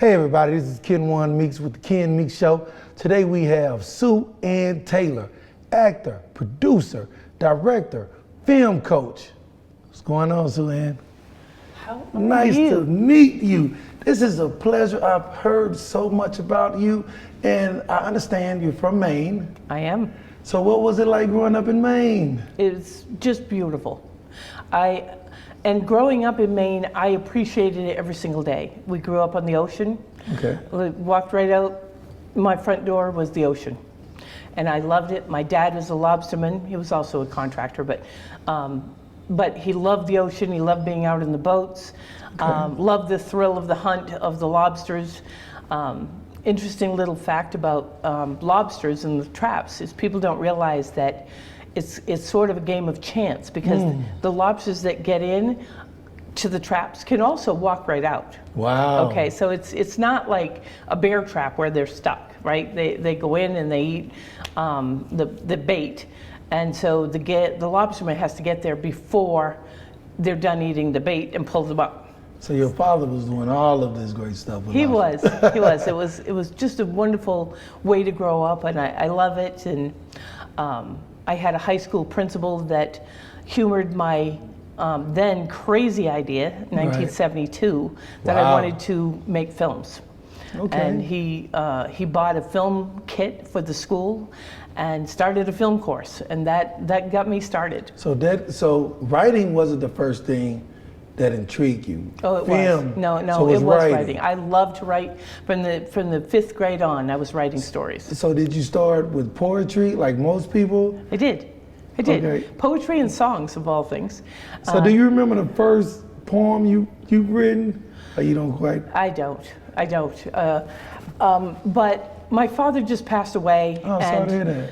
Hey everybody, this is Ken One Meeks with the Ken Meeks Show. Today we have Sue Ann Taylor, actor, producer, director, film coach. What's going on, Sue Ann? How are Nice you? to meet you. This is a pleasure. I've heard so much about you, and I understand you're from Maine. I am. So what was it like growing up in Maine? It's just beautiful. And growing up in Maine, I appreciated it every single day. We grew up on the ocean. Okay. We walked right out. My front door was the ocean. And I loved it. My dad was a lobsterman. He was also a contractor, but he loved the ocean. He loved being out in the boats. Okay. Loved the thrill of the hunt of the lobsters. Interesting little fact about lobsters and the traps is people don't realize that it's sort of a game of chance, because the lobsters that get in to the traps can also walk right out. Wow. Okay, so it's not like a bear trap where they're stuck, right? They go in and they eat the bait, and so the lobsterman has to get there before they're done eating the bait and pull them up. So your father was doing all of this great stuff with He lobsters. was. It was just a wonderful way to grow up, and I love it. And I had a high school principal that humored my then crazy idea, 1972, that I Wow. wanted to make films. Okay. And he bought a film kit for the school and started a film course, and that got me started. So writing wasn't the first thing that intrigued you. Oh, it Film. was. No, So it was writing. writing. I loved to write. From the fifth grade on, I was writing stories. So did you start with poetry like most people? I did. Okay. Poetry and songs, of all things. So do you remember the first poem you've written? Or you don't quite? I don't. But my father just passed away. Oh, sorry to hear that.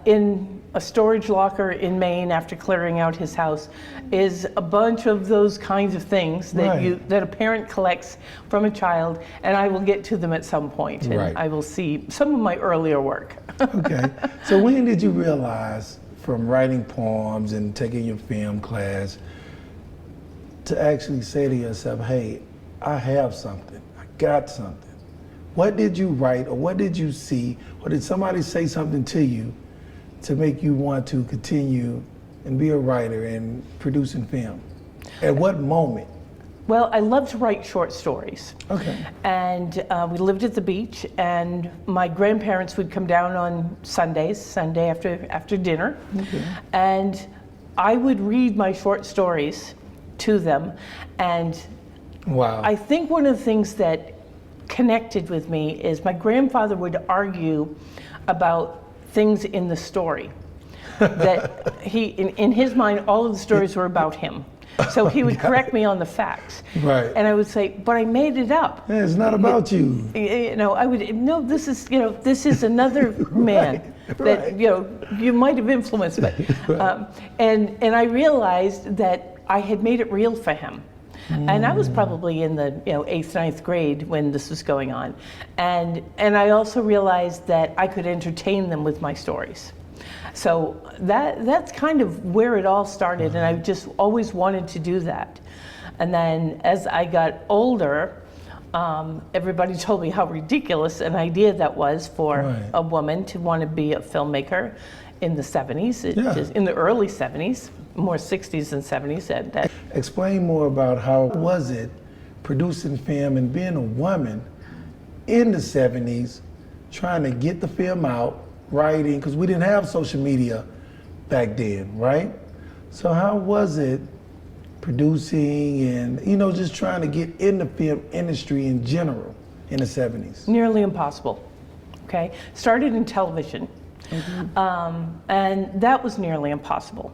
In a storage locker in Maine, after clearing out his house, is a bunch of those kinds of things that Right. that a parent collects from a child, and I will get to them at some point, and Right. I will see some of my earlier work. Okay. So when did you realize, from writing poems and taking your film class, to actually say to yourself, hey, I have something, I got something? What did you write, or what did you see, or did somebody say something to you to make you want to continue and be a writer and producing film? At what moment? Well, I love to write short stories. Okay. And we lived at the beach, and my grandparents would come down on Sunday after dinner, and I would read my short stories to them. And Wow. I think one of the things that connected with me is my grandfather would argue about things in the story. That in his mind, all of the stories were about him. So he would correct me on the facts. Right. And I would say, but I made it up. Yeah, it's not about you. You know, I would, no, this is another man that, you might have influenced, but, and I realized that I had made it real for him. And I was probably in the 8th, 9th grade when this was going on. And I also realized that I could entertain them with my stories. So that's kind of where it all started, and I just always wanted to do that. And then as I got older, everybody told me how ridiculous an idea that was for Right. a woman to want to be a filmmaker in the 70s, Yeah. in the early 70s, more 60s and 70s. That Explain more about how was it producing film and being a woman in the 70s, trying to get the film out, writing, because we didn't have social media back then, right? So how was it producing and, just trying to get in the film industry in general in the 70s? nearly impossible. Okay, started in television, and that was nearly impossible.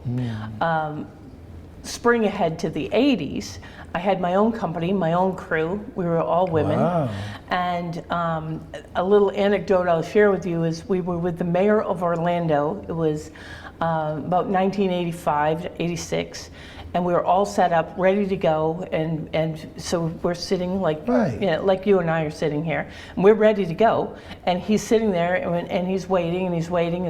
Spring ahead to the 80s, I had my own company, my own crew. We were all women. Wow. And a little anecdote I'll share with you is we were with the mayor of Orlando. It was about 1985, 86. And we were all set up, ready to go. And so we're sitting like, Right. like you and I are sitting here. And we're ready to go. And he's sitting there and he's waiting and he's waiting,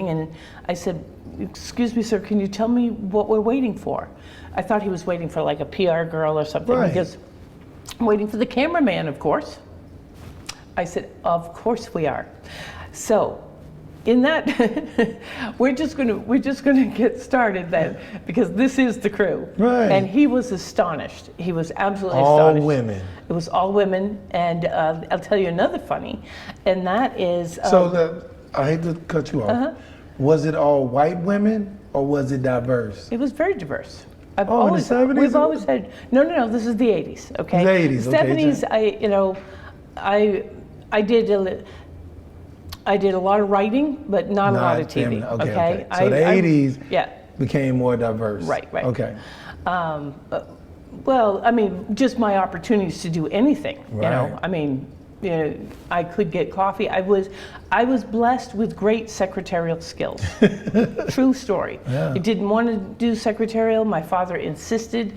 And I said, excuse me, sir, can you tell me what we're waiting for? I thought he was waiting for like a PR girl or something. Right. Because I'm waiting for the cameraman, of course. I said, of course we are. So in that, we're just gonna get started then, because this is the crew. Right. And he was astonished. He was absolutely All astonished. women. It was all women. And I'll tell you another funny, and that is. I hate to cut you off. Was it all white women or was it diverse? It was very diverse. In the 70s? We've always had, no, this is the 80s, okay? The 80s, okay. 70s, I did a lot of writing, but not a lot of TV, okay? So the 80s became more diverse. Right. Okay. Well, I mean, just my opportunities to do anything, Right. you know? I mean, you know, I could get coffee. I was blessed with great secretarial skills. True story. Yeah. I didn't want to do secretarial. My father insisted,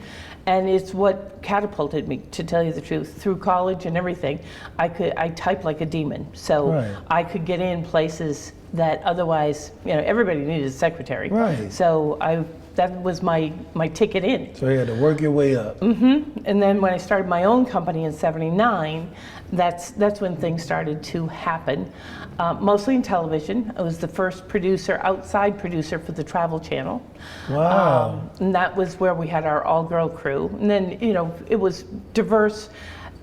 and it's what catapulted me, to tell you the truth. Through college and everything, I typed like a demon. So Right. I could get in places that otherwise, you know, everybody needed a secretary. Right. So that was my ticket in. So you had to work your way up. And then when I started my own company in '79, that's when things started to happen. Mostly in television. I was the first outside producer for the Travel Channel. Wow. And that was where we had our all-girl crew. And then, you know, it was diverse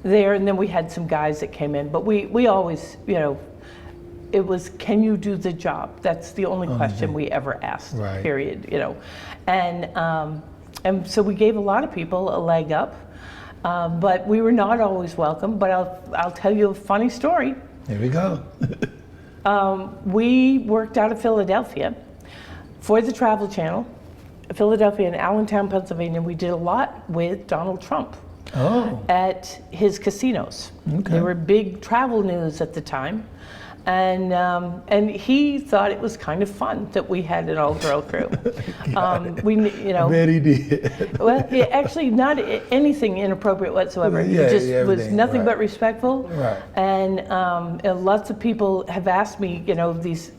there, and then we had some guys that came in. But we always, you know, it was, can you do the job? That's the only question we ever asked, Right. period, you know. And so we gave a lot of people a leg up, but we were not always welcome. But I'll tell you a funny story. Here we go. We worked out of Philadelphia for the Travel Channel, Philadelphia and Allentown, Pennsylvania. We did a lot with Donald Trump at his casinos. Okay. They were big travel news at the time. And he thought it was kind of fun that we had an all-girl crew. I bet he did. Well, actually, not anything inappropriate whatsoever. Yeah, It just was everything, nothing right. but respectful. Right. And lots of people have asked me, you know, these.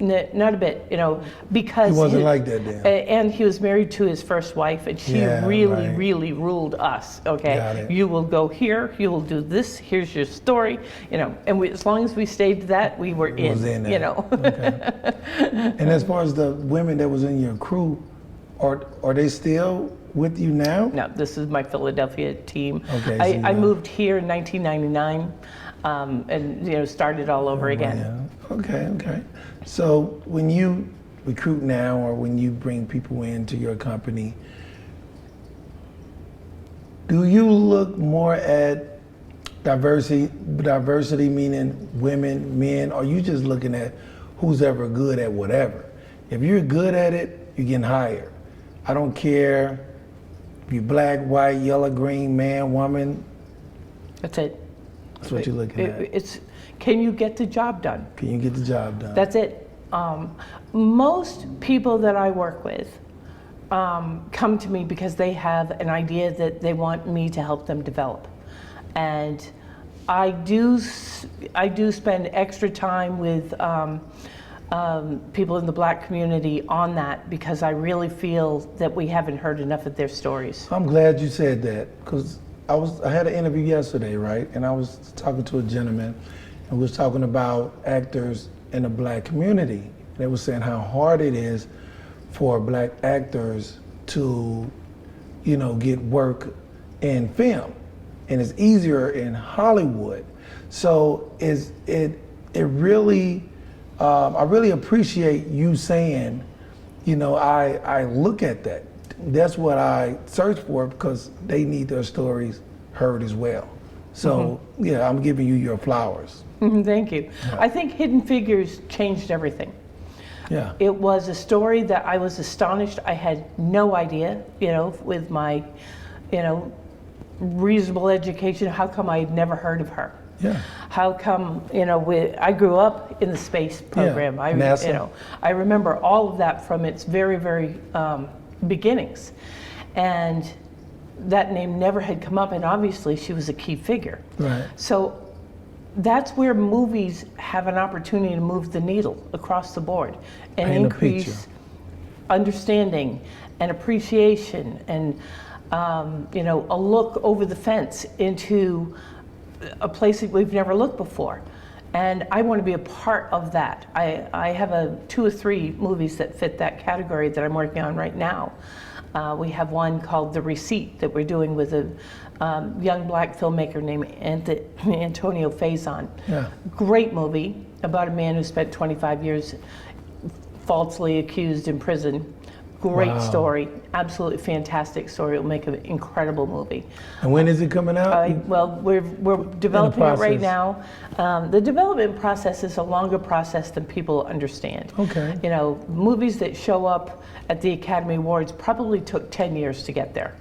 Not a bit, you know, because He wasn't like that then. And he was married to his first wife, and she really ruled us. Got Okay, it. you will go here, you will do this. Here's your story, you know. And as long as we stayed to that, we were in. there. You know. Okay. And as far as the women that was in your crew, are they still with you now? No, this is my Philadelphia team. Okay, so I moved here in 1999, and you know, started all over again. Yeah. Okay. So when you recruit now, or when you bring people into your company, do you look more at diversity meaning women, men, or you just looking at who's ever good at whatever? If you're good at it, you're getting hired. I don't care if you're black, white, yellow, green, man, woman. That's it. That's what you're looking at. It's, can you get the job done? Can you get the job done? That's it. Most people that I work with come to me because they have an idea that they want me to help them develop. And I do spend extra time with people in the Black community on that, because I really feel that we haven't heard enough of their stories. I'm glad you said that, because I had an interview yesterday, right? And I was talking to a gentleman, and we was talking about actors in the Black community. They were saying how hard it is for Black actors to, you know, get work in film, and it's easier in Hollywood. So it really, I really appreciate you saying, you know, I look at that. That's what I search for, because they need their stories heard as well. So yeah, I'm giving you your flowers. Thank you. Yeah. I think Hidden Figures changed everything. Yeah. It was a story that I was astonished. I had no idea, you know, with my, you know, reasonable education, how come I had never heard of her? Yeah. How come, you know, I grew up in the space program. Yeah, NASA. You know, I remember all of that from its very beginnings. And that name never had come up, and obviously she was a key figure. Right. So that's where movies have an opportunity to move the needle across the board and Paint a increase picture. understanding and appreciation. And you know, a look over the fence into a place that we've never looked before. And I want to be a part of that. I have 2 or 3 movies that fit that category that I'm working on right now. We have one called The Receipt that we're doing with a young black filmmaker named Antonio Faison. Yeah. Great movie about a man who spent 25 years falsely accused in prison. Great Wow. story, absolutely fantastic story. It'll make an incredible movie. And when is it coming out? Well, we're developing it right process. now. The development process is a longer process than people understand. Okay. You know, movies that show up at the Academy Awards probably took 10 years to get there.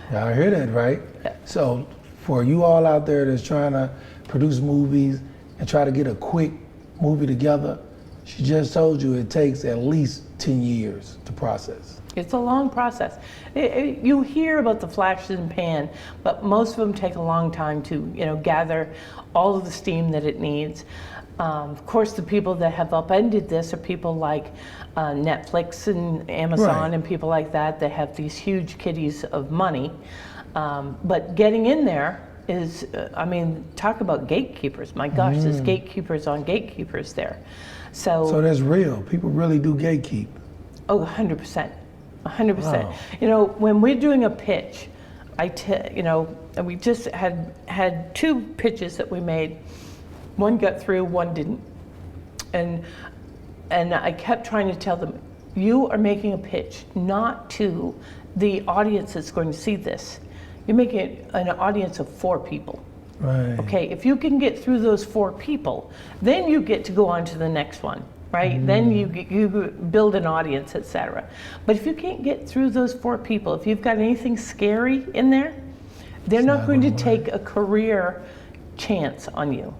Yeah, I hear that, right? Yeah. So for you all out there that's trying to produce movies and try to get a quick movie together, she just told you it takes at least 10 years to process. It's a long process. You hear about the flash and pan, but most of them take a long time to, you know, gather all of the steam that it needs. Of course, the people that have upended this are people like Netflix and Amazon Right. and people like that that have these huge kitties of money. But getting in there is, I mean, talk about gatekeepers. My gosh, there's gatekeepers on gatekeepers there. So that's real. People really do gatekeep. Oh, 100%. 100%. Wow. You know, when we're doing a pitch, you know, and we just had 2 pitches that we made. One got through, one didn't. And I kept trying to tell them, you are making a pitch not to the audience that's going to see this. You're making it an audience of 4 people. Right. Okay, if you can get through those 4 people, then you get to go on to the next one, right? Then you build an audience, etc. But if you can't get through those 4 people, if you've got anything scary in there, they're It's not not going to gonna take a career chance on you.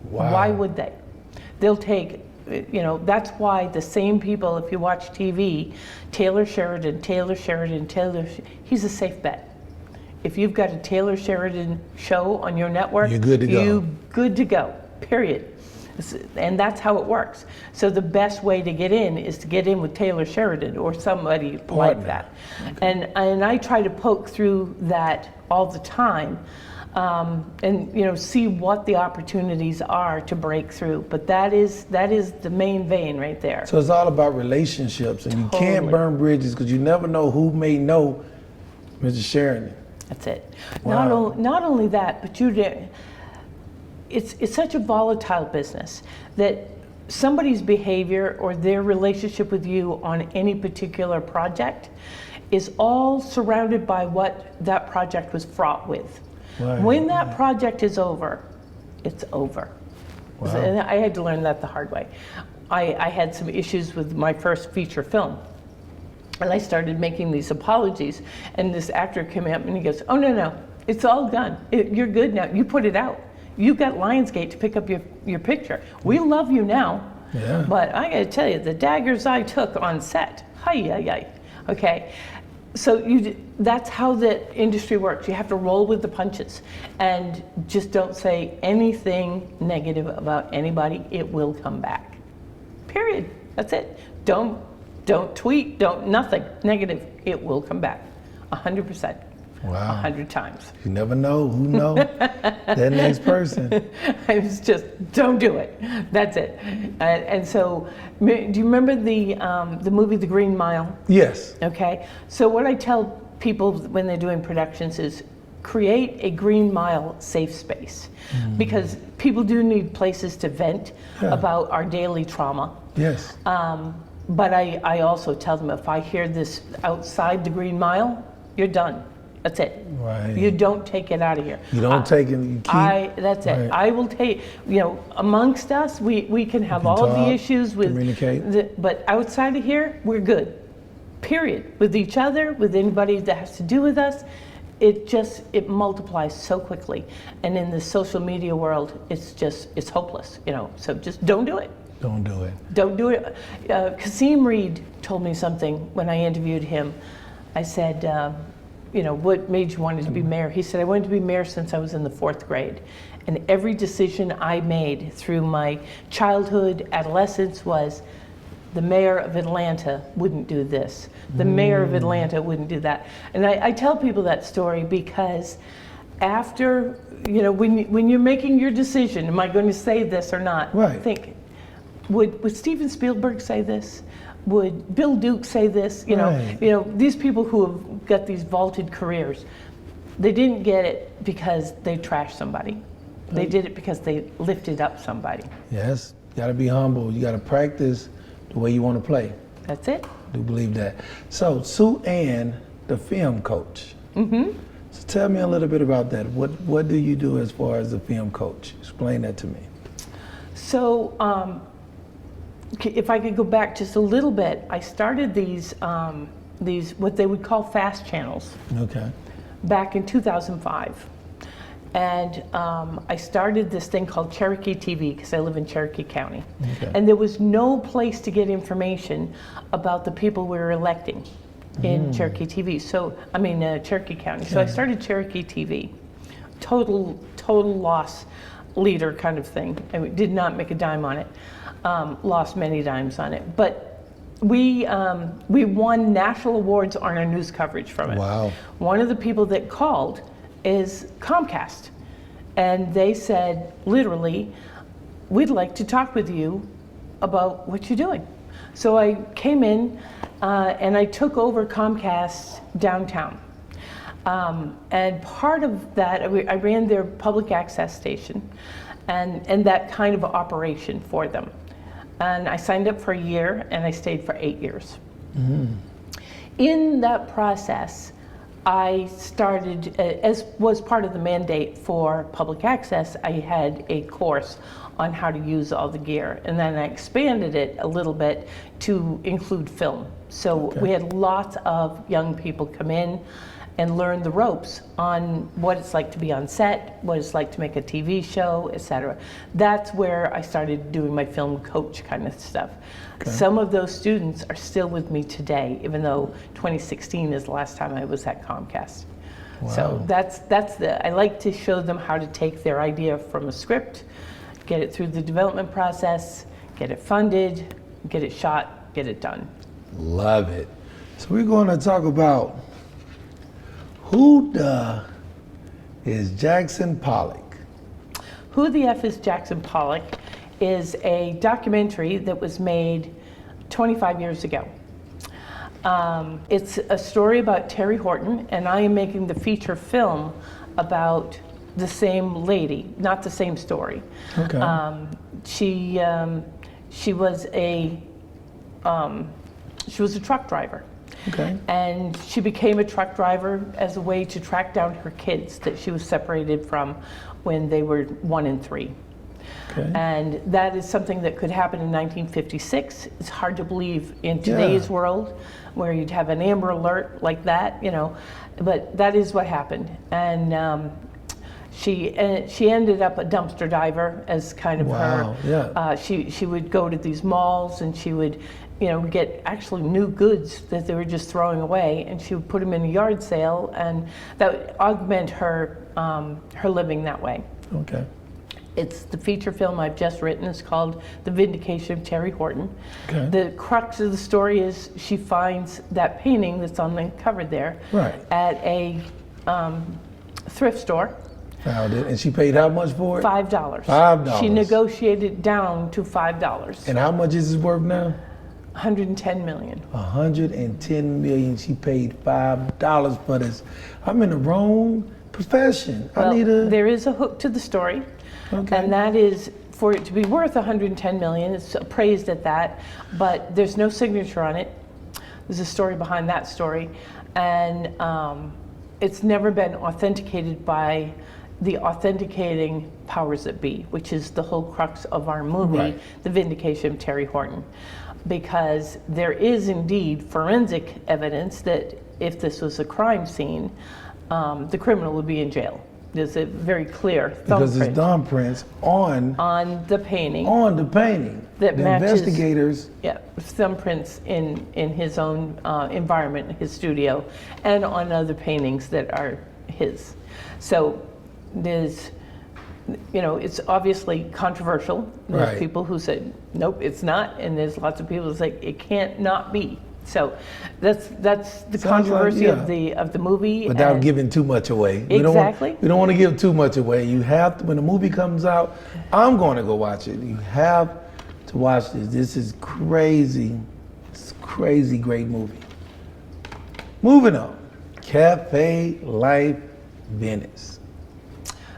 Wow. Why would they? They'll take, you know, that's why the same people, if you watch TV, Taylor Sheridan, he's a safe bet. If you've got a Taylor Sheridan show on your network, You're good to go. you're good to go, period. And that's how it works. So the best way to get in is to get in with Taylor Sheridan or somebody like that. And I try to poke through that all the time, and you know, see what the opportunities are to break through. But that is the main vein right there. So it's all about relationships, and you can't Totally. burn bridges because you never know who may know Mr. Sheridan. That's it. Wow. Not only that, but it's such a volatile business that somebody's behavior or their relationship with you on any particular project is all surrounded by what that project was fraught with. Right, When that project is over, it's over. Wow. And I had to learn that the hard way. I had some issues with my first feature film. And I started making these apologies, and this actor came up and he goes, "Oh no, it's all done. You're good now. You put it out. You got Lionsgate to pick up your picture. We love you now." Yeah. But I got to tell you, the daggers I took on set, hi. Okay, so that's how the industry works. You have to roll with the punches, and just don't say anything negative about anybody. It will come back. Period. That's it. Don't tweet, nothing negative. It will come back, 100%, Wow. 100 times. You never know who know that next person. It's just, don't do it. That's it. And so, do you remember the movie The Green Mile? Yes. Okay. So what I tell people when they're doing productions is create a Green Mile safe space, because people do need places to vent about our daily trauma. Yes. But I also tell them, if I hear this outside the Green Mile, you're done. That's it. Right. You don't take it out of here. You don't take it. You keep. That's it. Right. I will take, you know, amongst us, we can have all talk, the issues with, communicate. but outside of here, we're good. Period. With each other, with anybody that has to do with us, it multiplies so quickly. And in the social media world, it's hopeless, you know, so just don't do it. Don't do it. Don't do it. Kasim Reed told me something when I interviewed him. I said, you know, what made you want to be mayor? He said, I wanted to be mayor since I was in the 4th grade. And every decision I made through my childhood, adolescence was, the mayor of Atlanta wouldn't do this. The mayor of Atlanta wouldn't do that. And I tell people that story because after, when you're making your decision, am I going to say this or not? Right. Think, would Steven Spielberg say this? Would Bill Duke say this? Right. These people who have got these vaulted careers, they didn't get it because they trashed somebody. They did it because they lifted up somebody. Yes, you gotta be humble. You gotta practice the way you want to play. That's it. I do believe that. So, Sue Ann, the film coach. Mm-hmm. So tell me a little bit about that. What do you do as far as a film coach? Explain that to me. So, if I could go back just a little bit, I started these what they would call fast channels. Okay. Back in 2005. And I started this thing called Cherokee TV because I live in Cherokee County. Okay. And there was no place to get information about the people we were electing in Cherokee TV. Cherokee County. So I started Cherokee TV. Total loss leader kind of thing. I did not make a dime on it. Lost many dimes on it. But we won national awards on our news coverage from it. Wow. One of the people that called is Comcast. And they said, literally, we'd like to talk with you about what you're doing. So I came in and I took over Comcast downtown. And part of that, I ran their public access station and that kind of operation for them. And I signed up for a year and I stayed for 8 years. Mm-hmm. In that process, I started, as was part of the mandate for public access, I had a course on how to use all the gear. And then I expanded it a little bit to include film. So we had lots of young people come in and learn the ropes on what it's like to be on set, what it's like to make a TV show, etc. That's where I started doing my film coach kind of stuff. Okay. Some of those students are still with me today, even though 2016 is the last time I was at Comcast. Wow. So I like to show them how to take their idea from a script, get it through the development process, get it funded, get it shot, get it done. Love it. So we're going to talk about who the is Jackson Pollock? Who the F is Jackson Pollock is a documentary that was made 25 years ago. It's a story about Terry Horton, and I am making the feature film about the same lady, not the same story. Okay. She was a truck driver. Okay. And she became a truck driver as a way to track down her kids that she was separated from when they were 1 and 3. Okay. And that is something that could happen in 1956. It's hard to believe in today's world where you'd have an Amber Alert like that, but that is what happened. And she ended up a dumpster diver as kind of her. Yeah. She would go to these malls and she would get actually new goods that they were just throwing away, and she would put them in a yard sale, and that would augment her living that way. Okay. It's the feature film I've just written. It's called The Vindication of Terry Horton. Okay. The crux of the story is she finds that painting that's on the cover there at a thrift store. Found it, and she paid how much for it? $5. $5. She negotiated down to $5. And how much is it worth now? $110 million. $110 million. She paid $5 for this. I'm in the wrong profession. Well, there is a hook to the story, and that is for it to be worth $110 million. It's appraised at that, but there's no signature on it. There's a story behind that story, and it's never been authenticated by the authenticating powers that be, which is the whole crux of our movie, The Vindication of Terry Horton. Because there is indeed forensic evidence that if this was a crime scene, the criminal would be in jail. There's a very clear thumbprint. Because there's thumbprints on the painting. On the painting. That the matches, investigators. Yeah, thumbprints in his own environment, his studio, and on other paintings that are his. So there's it's obviously controversial. There's Right. people who said, nope, it's not, and there's lots of people who say it can't not be. So that's the Sounds controversy like, of the movie. Without and giving too much away. Exactly. We don't want to give too much away. You have to, when the movie comes out, I'm going to go watch it. You have to watch this. This is crazy. It's a crazy great movie. Moving on. Cafe Life Venice.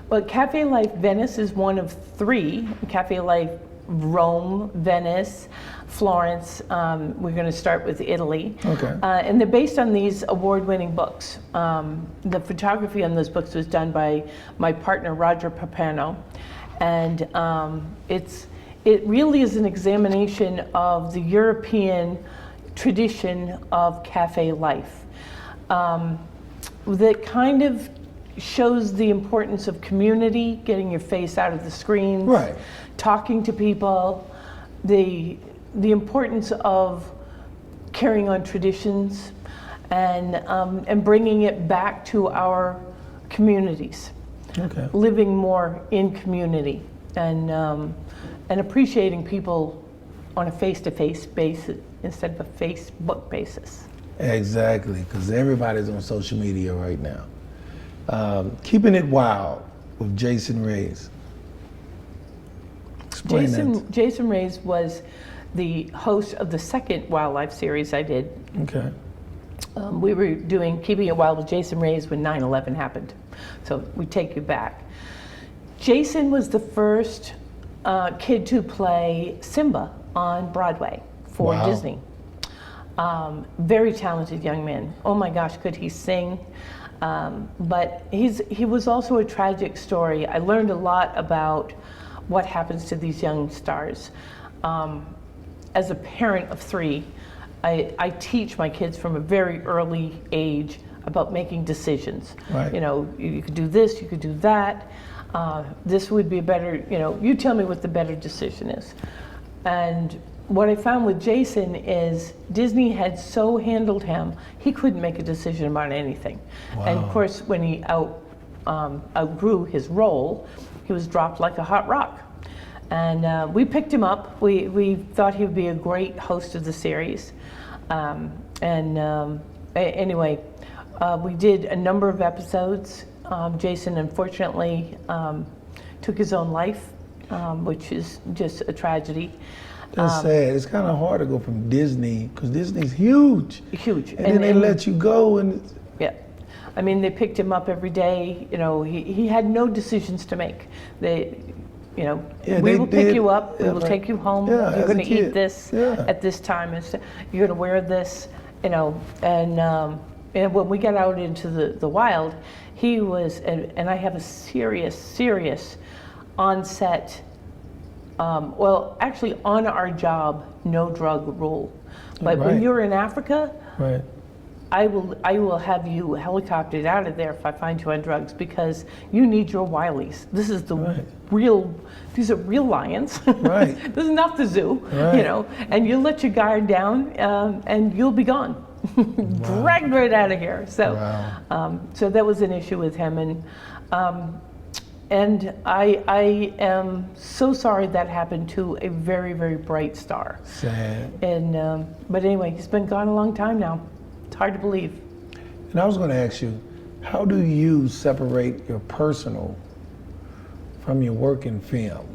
Well, Cafe Life Venice is one of 3. Cafe Life Rome, Venice, Florence. We're going to start with Italy. Okay. And they're based on these award-winning books. The photography on those books was done by my partner, Roger Paperno. And it really is an examination of the European tradition of cafe life. That kind of shows the importance of community, getting your face out of the screens, Right. talking to people, the importance of carrying on traditions, and bringing it back to our communities, Okay. living more in community, and appreciating people on a face-to-face basis instead of a Facebook basis. Exactly, because everybody's on social media right now. Keeping It Wild with Jason Reyes. Explain that. Jason Reyes was the host of the second wildlife series I did. Okay. We were doing Keeping It Wild with Jason Reyes when 9/11 happened. So we take you back. Jason was the first kid to play Simba on Broadway for Wow. Disney. Very talented young man. Oh my gosh, could he sing? But he was also a tragic story. I learned a lot about what happens to these young stars. As a parent of 3, I teach my kids from a very early age about making decisions. Right. You could do this, you could do that. This would be a better, you tell me what the better decision is. And what I found with Jason is Disney had so handled him, he couldn't make a decision about anything. Wow. And of course, when he outgrew his role, he was dropped like a hot rock. And we picked him up. We thought he would be a great host of the series. Anyway, we did a number of episodes. Jason, unfortunately, took his own life, which is just a tragedy. That's sad. It's kind of hard to go from Disney, because Disney's huge. Huge. And then they let you go, and Yeah. I mean, they picked him up every day. He had no decisions to make. Yeah, we they will pick did. you up, we Yeah, will right. take you home, Yeah, you're as a going to eat kid. this Yeah. at this time, you're going to wear this, and when we got out into the wild, he was, and I have a serious on-set, actually on our job, no drug rule. But Right. when you're in Africa, right. I will have you helicoptered out of there if I find you on drugs, because you need your wilies. This is the Right. these are real lions. Right. This is not the zoo, Right. and you let your guard down, and you'll be gone. Dragged right out of here. So, Wow. so that was an issue with him, and I am so sorry that happened to a very, very bright star. Sad. And but anyway, he's been gone a long time now. It's hard to believe. And I was going to ask you, how do you separate your personal from your work in film?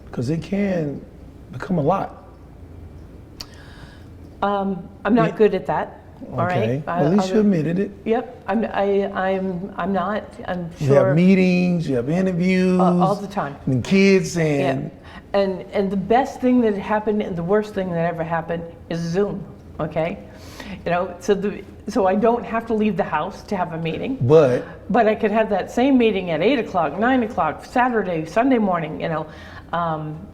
Because it can become a lot. I'm not good at that. All Okay. right. Well, at least you admitted it. Yep. I'm not. I'm You sure. have meetings, you have interviews. All the time. And kids and Yeah. And the best thing that happened and the worst thing that ever happened is Zoom. Okay. So I don't have to leave the house to have a meeting. but But I could have that same meeting at 8 o'clock, 9 o'clock, Saturday, Sunday morning.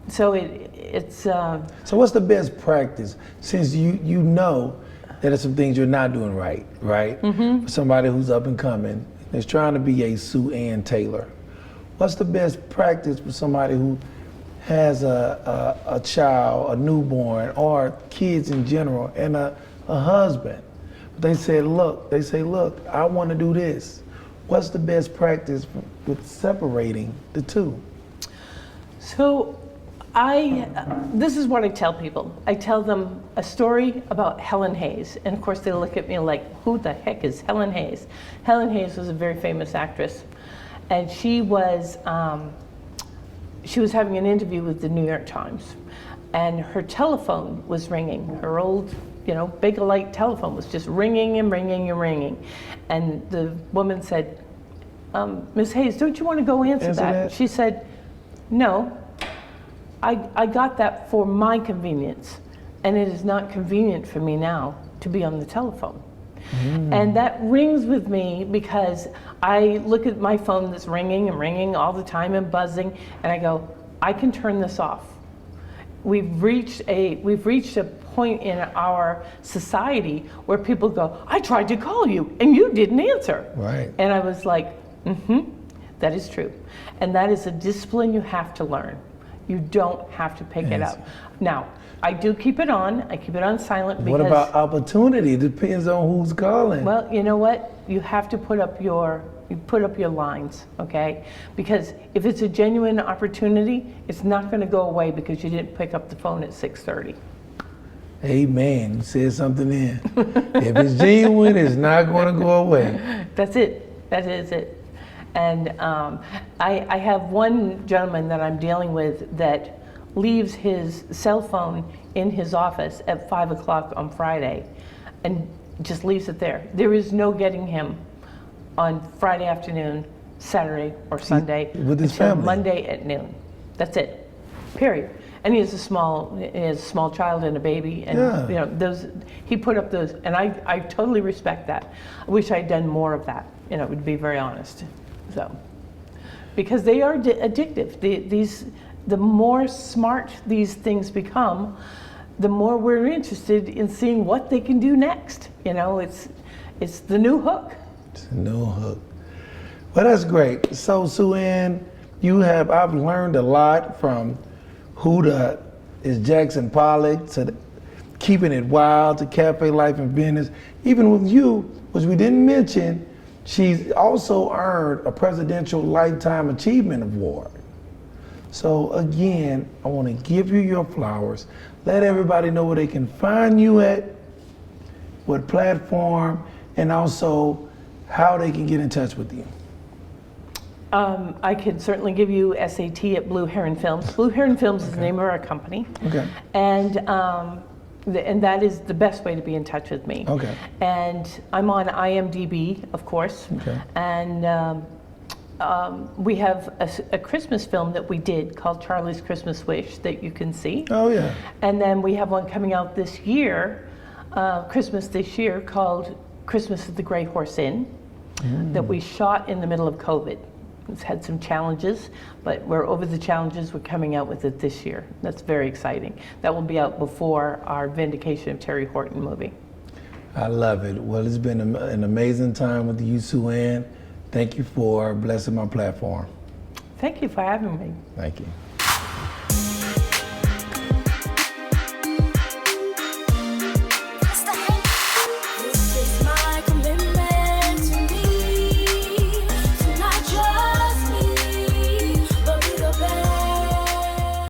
So it's. so what's the best practice, since you know that there's some things you're not doing right? Mm-hmm. For somebody who's up and coming, is trying to be a Sue Ann Taylor. What's the best practice for somebody who has a child, a newborn, or kids in general, and a husband? They say, look, I want to do this. What's the best practice with separating the two? So this is what I tell people. I tell them a story about Helen Hayes. And of course they look at me like, who the heck is Helen Hayes? Helen Hayes was a very famous actress. And she was having an interview with the New York Times. And her telephone was ringing. Her old, big light telephone was just ringing and ringing and ringing. And the woman said, Ms. Hayes, don't you want to go answer that? She said, no. I got that for my convenience, and it is not convenient for me now to be on the telephone. And that rings with me because I look at my phone that's ringing and ringing all the time and buzzing, and I go, I can turn this off. We've reached a point in our society where people go, I tried to call you and you didn't answer. Right. And I was like, that is true. And that is a discipline you have to learn. You don't have to pick it up. Now, I do keep it on. I keep it on silent because... What about opportunity? Depends on who's calling. Well, you know what? You have to put up your lines, okay? Because if it's a genuine opportunity, it's not going to go away because you didn't pick up the phone at 6:30. Amen. You said something in. If it's genuine, it's not going to go away. That's it. That is it. And I have one gentleman that I'm dealing with that leaves his cell phone in his office at 5 o'clock on Friday and just leaves it there. There is no getting him on Friday afternoon, Saturday or Sunday with his until family. Monday at noon. That's it. Period. And he has a small child and a baby, and he put up those, and I totally respect that. I wish I'd done more of that, to be very honest. So, because they are addictive. The more smart these things become, the more we're interested in seeing what they can do next. It's the new hook. It's a new hook. Well, that's great. So, Sue Ann, I've learned a lot from Huda is Jackson Pollock to Keeping It Wild to Cafe Life and Business. Even with you, which we didn't mention, she's also earned a Presidential Lifetime Achievement Award. So again, I want to give you your flowers. Let everybody know where they can find you at, what platform, and also how they can get in touch with you. I can certainly give you SAT at Blue Heron Films. Blue Heron Films is the name of our company. Okay. And that is the best way to be in touch with me. Okay. And I'm on IMDb, of course. Okay. And we have a Christmas film that we did called Charlie's Christmas Wish that you can see. Oh, yeah. And then we have one coming out this year, Christmas this year, called Christmas at the Grey Horse Inn, that we shot in the middle of COVID. It's had some challenges, but we're over the challenges. We're coming out with it this year. That's very exciting. That will be out before our Vindication of Terry Horton movie. I love it. Well, it's been an amazing time with you, Sue Ann. Thank you for blessing my platform. Thank you for having me. Thank you.